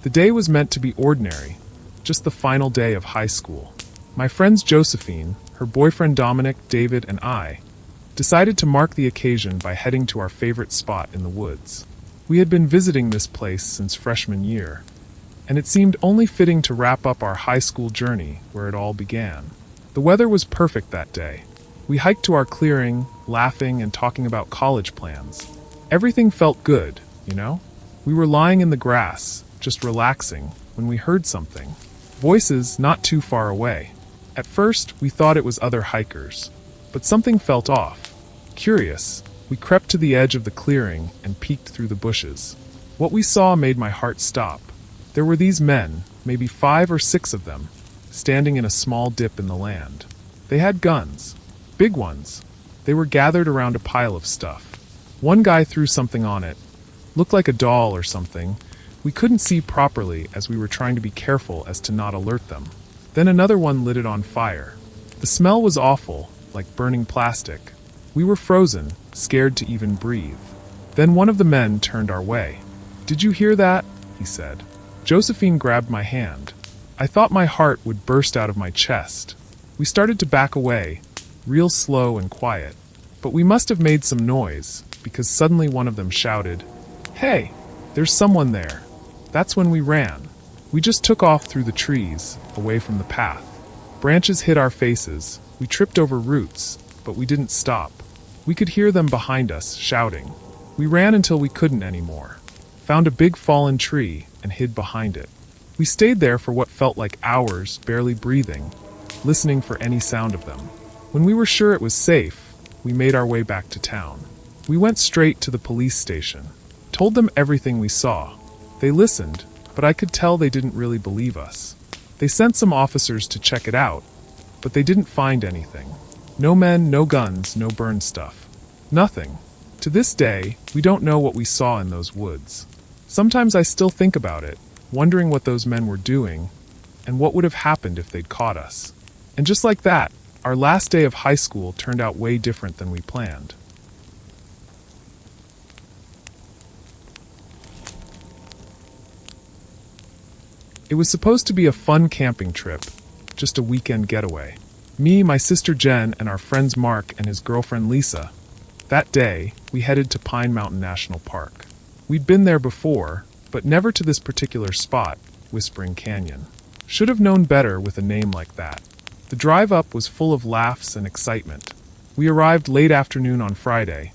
The day was meant to be ordinary, just the final day of high school. My friends Josephine, her boyfriend Dominic, David, and I decided to mark the occasion by heading to our favorite spot in the woods. We had been visiting this place since freshman year, and it seemed only fitting to wrap up our high school journey where it all began. The weather was perfect that day. We hiked to our clearing, laughing and talking about college plans. Everything felt good, you know? We were lying in the grass, just relaxing, when we heard something. Voices not too far away. At first, we thought it was other hikers, but something felt off. Curious, we crept to the edge of the clearing and peeked through the bushes. What we saw made my heart stop. There were these men, maybe 5 or 6 of them, standing in a small dip in the land. They had guns. Big ones. They were gathered around a pile of stuff. One guy threw something on it. Looked like a doll or something. We couldn't see properly as we were trying to be careful as to not alert them. Then another one lit it on fire. The smell was awful, like burning plastic. We were frozen, scared to even breathe. Then one of the men turned our way. "Did you hear that?" he said. Josephine grabbed my hand. I thought my heart would burst out of my chest. We started to back away, real slow and quiet. But we must have made some noise, because suddenly one of them shouted, "Hey, there's someone there." That's when we ran. We just took off through the trees, away from the path. Branches hit our faces, we tripped over roots, but we didn't stop. We could hear them behind us, shouting. We ran until we couldn't anymore. Found a big fallen tree and hid behind it. We stayed there for what felt like hours, barely breathing, listening for any sound of them. When we were sure it was safe, we made our way back to town. We went straight to the police station, told them everything we saw. They listened, but I could tell they didn't really believe us. They sent some officers to check it out, but they didn't find anything. No men, no guns, no burned stuff. Nothing. To this day, we don't know what we saw in those woods. Sometimes I still think about it, wondering what those men were doing, and what would have happened if they'd caught us. And just like that, our last day of high school turned out way different than we planned. It was supposed to be a fun camping trip, just a weekend getaway. Me, my sister Jen, and our friends Mark and his girlfriend Lisa. That day, we headed to Pine Mountain National Park. We'd been there before, but never to this particular spot, Whispering Canyon. Should have known better with a name like that. The drive up was full of laughs and excitement. We arrived late afternoon on Friday,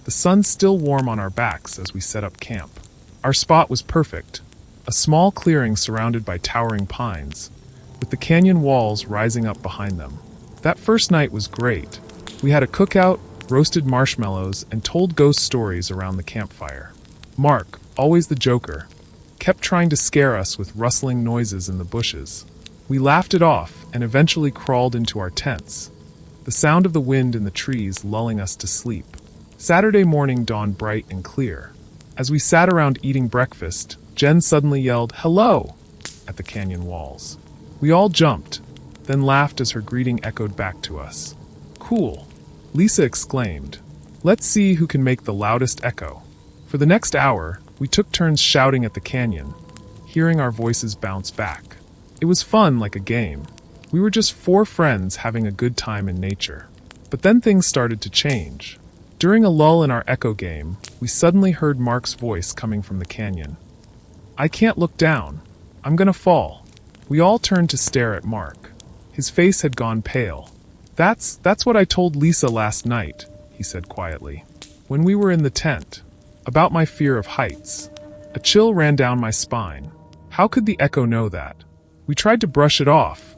the sun still warm on our backs as we set up camp. Our spot was perfect. A small clearing surrounded by towering pines, with the canyon walls rising up behind them. That first night was great. We had a cookout, roasted marshmallows, and told ghost stories around the campfire. Mark, always the joker, kept trying to scare us with rustling noises in the bushes. We laughed it off and eventually crawled into our tents, the sound of the wind in the trees lulling us to sleep. Saturday morning dawned bright and clear. As we sat around eating breakfast, Jen suddenly yelled, "Hello!" at the canyon walls. We all jumped, then laughed as her greeting echoed back to us. "Cool," Lisa exclaimed. "Let's see who can make the loudest echo." For the next hour, we took turns shouting at the canyon, hearing our voices bounce back. It was fun like a game. We were just 4 friends having a good time in nature. But then things started to change. During a lull in our echo game, we suddenly heard Mark's voice coming from the canyon. "I can't look down. I'm gonna fall." We all turned to stare at Mark. His face had gone pale. That's what I told Lisa last night," he said quietly, when we were in the tent, about my fear of heights. A chill ran down my spine. How could the echo know that? We tried to brush it off,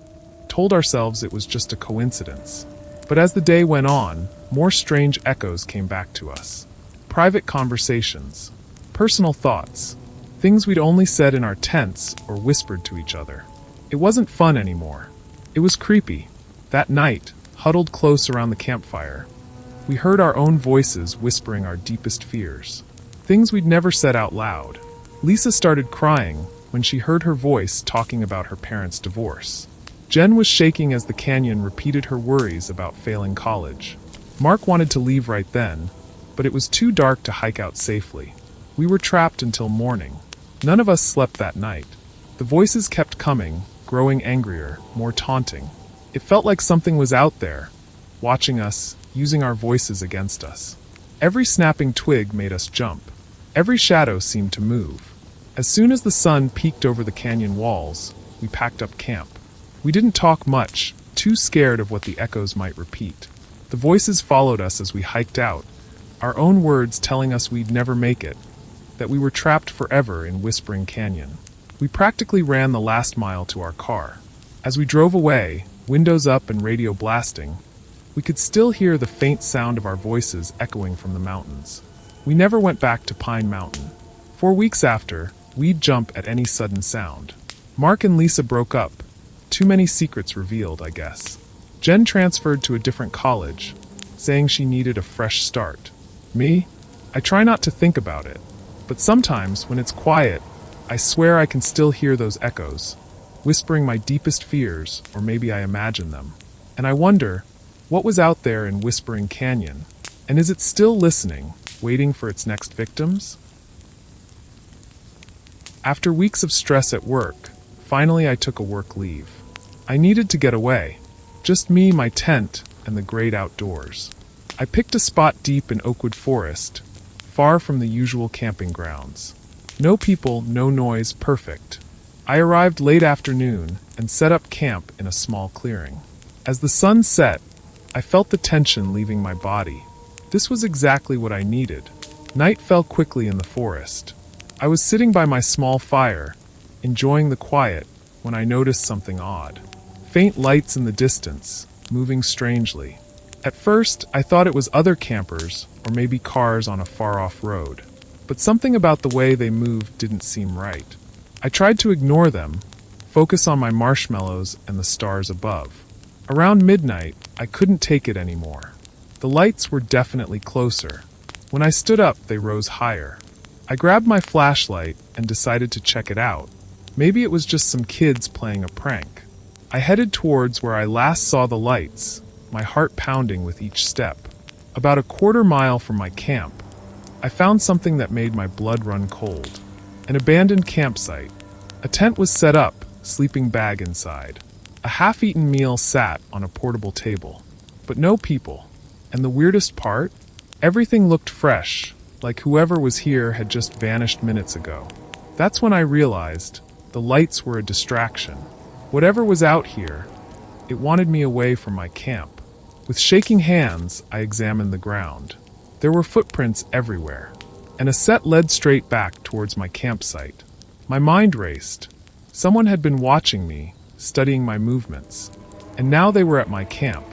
told ourselves it was just a coincidence. But as the day went on, more strange echoes came back to us. Private conversations, personal thoughts, things we'd only said in our tents or whispered to each other. It wasn't fun anymore. It was creepy. That night, huddled close around the campfire, we heard our own voices whispering our deepest fears. Things we'd never said out loud. Lisa started crying when she heard her voice talking about her parents' divorce. Jen was shaking as the canyon repeated her worries about failing college. Mark wanted to leave right then, but it was too dark to hike out safely. We were trapped until morning. None of us slept that night. The voices kept coming, growing angrier, more taunting. It felt like something was out there, watching us, using our voices against us. Every snapping twig made us jump. Every shadow seemed to move. As soon as the sun peeked over the canyon walls, we packed up camp. We didn't talk much, too scared of what the echoes might repeat. The voices followed us as we hiked out, our own words telling us we'd never make it, that we were trapped forever in Whispering Canyon. We practically ran the last mile to our car. As we drove away, windows up and radio blasting, we could still hear the faint sound of our voices echoing from the mountains. We never went back to Pine Mountain. 4 weeks after, we'd jump at any sudden sound. Mark and Lisa broke up. Too many secrets revealed, I guess. Jen transferred to a different college, saying she needed a fresh start. Me? I try not to think about it, but sometimes, when it's quiet, I swear I can still hear those echoes, whispering my deepest fears, or maybe I imagine them. And I wonder, what was out there in Whispering Canyon? And is it still listening, waiting for its next victims? After weeks of stress at work, finally I took a work leave. I needed to get away. Just me, my tent, and the great outdoors. I picked a spot deep in Oakwood Forest, far from the usual camping grounds. No people, no noise, perfect. I arrived late afternoon and set up camp in a small clearing. As the sun set, I felt the tension leaving my body. This was exactly what I needed. Night fell quickly in the forest. I was sitting by my small fire, enjoying the quiet, when I noticed something odd. Faint lights in the distance, moving strangely. At first, I thought it was other campers, or maybe cars on a far-off road. But something about the way they moved didn't seem right. I tried to ignore them, focus on my marshmallows and the stars above. Around midnight, I couldn't take it anymore. The lights were definitely closer. When I stood up, they rose higher. I grabbed my flashlight and decided to check it out. Maybe it was just some kids playing a prank. I headed towards where I last saw the lights, my heart pounding with each step. About a quarter mile from my camp, I found something that made my blood run cold. An abandoned campsite. A tent was set up, sleeping bag inside. A half-eaten meal sat on a portable table. But no people. And the weirdest part? Everything looked fresh, like whoever was here had just vanished minutes ago. That's when I realized the lights were a distraction. Whatever was out here, it wanted me away from my camp. With shaking hands, I examined the ground. There were footprints everywhere, and a set led straight back towards my campsite. My mind raced. Someone had been watching me, studying my movements, and now they were at my camp.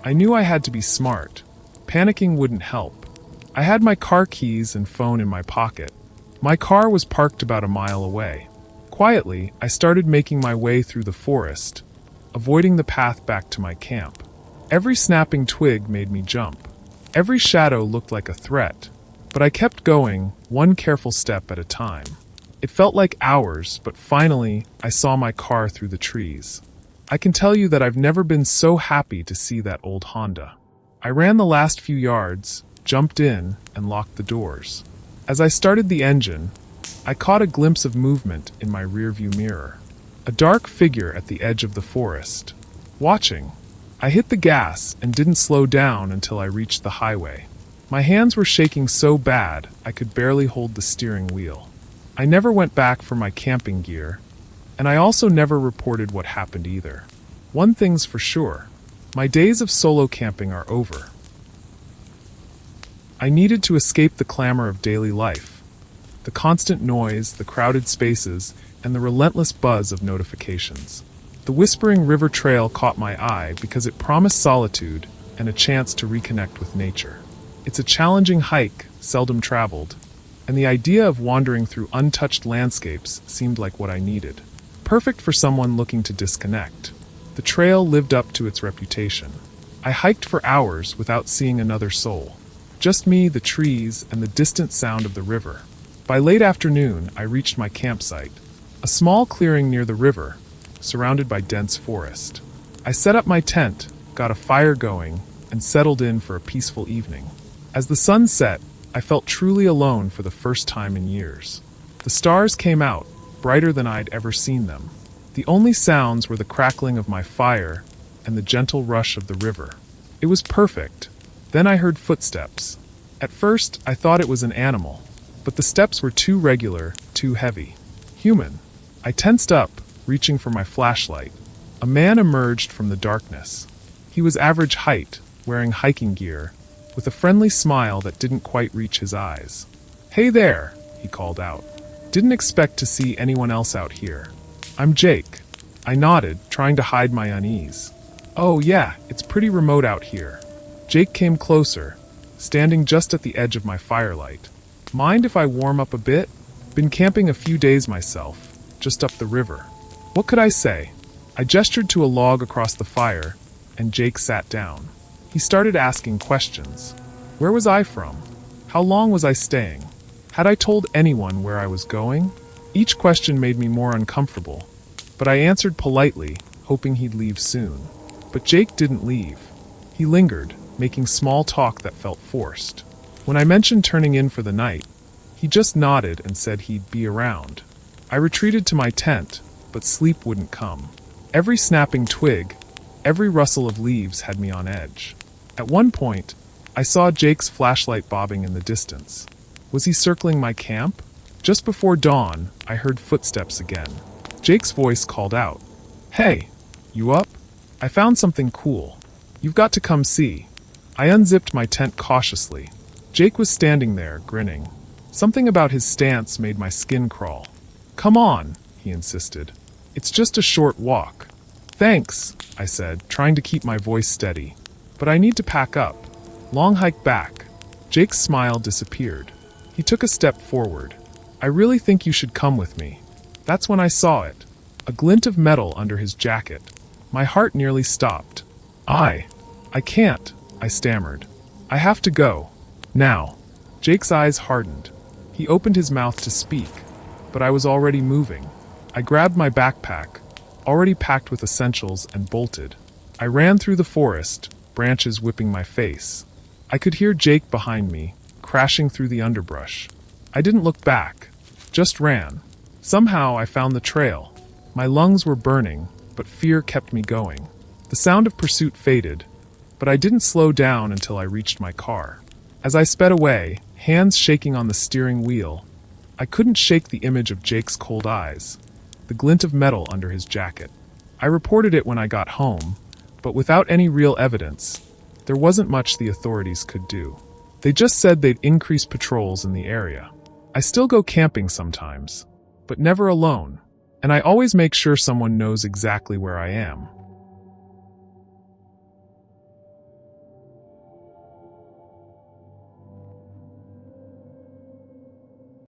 I knew I had to be smart. Panicking wouldn't help. I had my car keys and phone in my pocket. My car was parked about a mile away. Quietly, I started making my way through the forest, avoiding the path back to my camp. Every snapping twig made me jump. Every shadow looked like a threat, but I kept going, one careful step at a time. It felt like hours, but finally, I saw my car through the trees. I can tell you that I've never been so happy to see that old Honda. I ran the last few yards, jumped in, and locked the doors. As I started the engine, I caught a glimpse of movement in my rearview mirror. A dark figure at the edge of the forest, watching. I hit the gas and didn't slow down until I reached the highway. My hands were shaking so bad I could barely hold the steering wheel. I never went back for my camping gear, and I also never reported what happened either. One thing's for sure, my days of solo camping are over. I needed to escape the clamor of daily life, the constant noise, the crowded spaces, and the relentless buzz of notifications. The Whispering River Trail caught my eye because it promised solitude and a chance to reconnect with nature. It's a challenging hike, seldom traveled, and the idea of wandering through untouched landscapes seemed like what I needed. Perfect for someone looking to disconnect. The trail lived up to its reputation. I hiked for hours without seeing another soul. Just me, the trees, and the distant sound of the river. By late afternoon, I reached my campsite, a small clearing near the river, surrounded by dense forest. I set up my tent, got a fire going, and settled in for a peaceful evening. As the sun set, I felt truly alone for the first time in years. The stars came out, brighter than I'd ever seen them. The only sounds were the crackling of my fire and the gentle rush of the river. It was perfect. Then I heard footsteps. At first, I thought it was an animal, but the steps were too regular, too heavy. Human. I tensed up, reaching for my flashlight. A man emerged from the darkness. He was average height, wearing hiking gear, with a friendly smile that didn't quite reach his eyes. "Hey there," he called out. "Didn't expect to see anyone else out here." "I'm Jake." I nodded, trying to hide my unease. "Oh yeah, it's pretty remote out here." Jake came closer, standing just at the edge of my firelight. "Mind if I warm up a bit? Been camping a few days myself, just up the river." What could I say? I gestured to a log across the fire, and Jake sat down. He started asking questions. Where was I from? How long was I staying? Had I told anyone where I was going? Each question made me more uncomfortable, but I answered politely, hoping he'd leave soon. But Jake didn't leave. He lingered, making small talk that felt forced. When I mentioned turning in for the night, he just nodded and said he'd be around. I retreated to my tent, but sleep wouldn't come. Every snapping twig, every rustle of leaves had me on edge. At one point, I saw Jake's flashlight bobbing in the distance. Was he circling my camp? Just before dawn, I heard footsteps again. Jake's voice called out, "Hey, you up? I found something cool. You've got to come see." I unzipped my tent cautiously. Jake was standing there, grinning. Something about his stance made my skin crawl. "Come on," he insisted. "It's just a short walk." "Thanks," I said, trying to keep my voice steady. "But I need to pack up. Long hike back." Jake's smile disappeared. He took a step forward. "I really think you should come with me." That's when I saw it. A glint of metal under his jacket. My heart nearly stopped. I can't," I stammered. "I have to go. Now." Jake's eyes hardened. He opened his mouth to speak, but I was already moving. I grabbed my backpack, already packed with essentials, and bolted. I ran through the forest, branches whipping my face. I could hear Jake behind me, crashing through the underbrush. I didn't look back, just ran. Somehow I found the trail. My lungs were burning, but fear kept me going. The sound of pursuit faded, but I didn't slow down until I reached my car. As I sped away, hands shaking on the steering wheel, I couldn't shake the image of Jake's cold eyes, the glint of metal under his jacket. I reported it when I got home, but without any real evidence, there wasn't much the authorities could do. They just said they'd increase patrols in the area. I still go camping sometimes, but never alone, and I always make sure someone knows exactly where I am.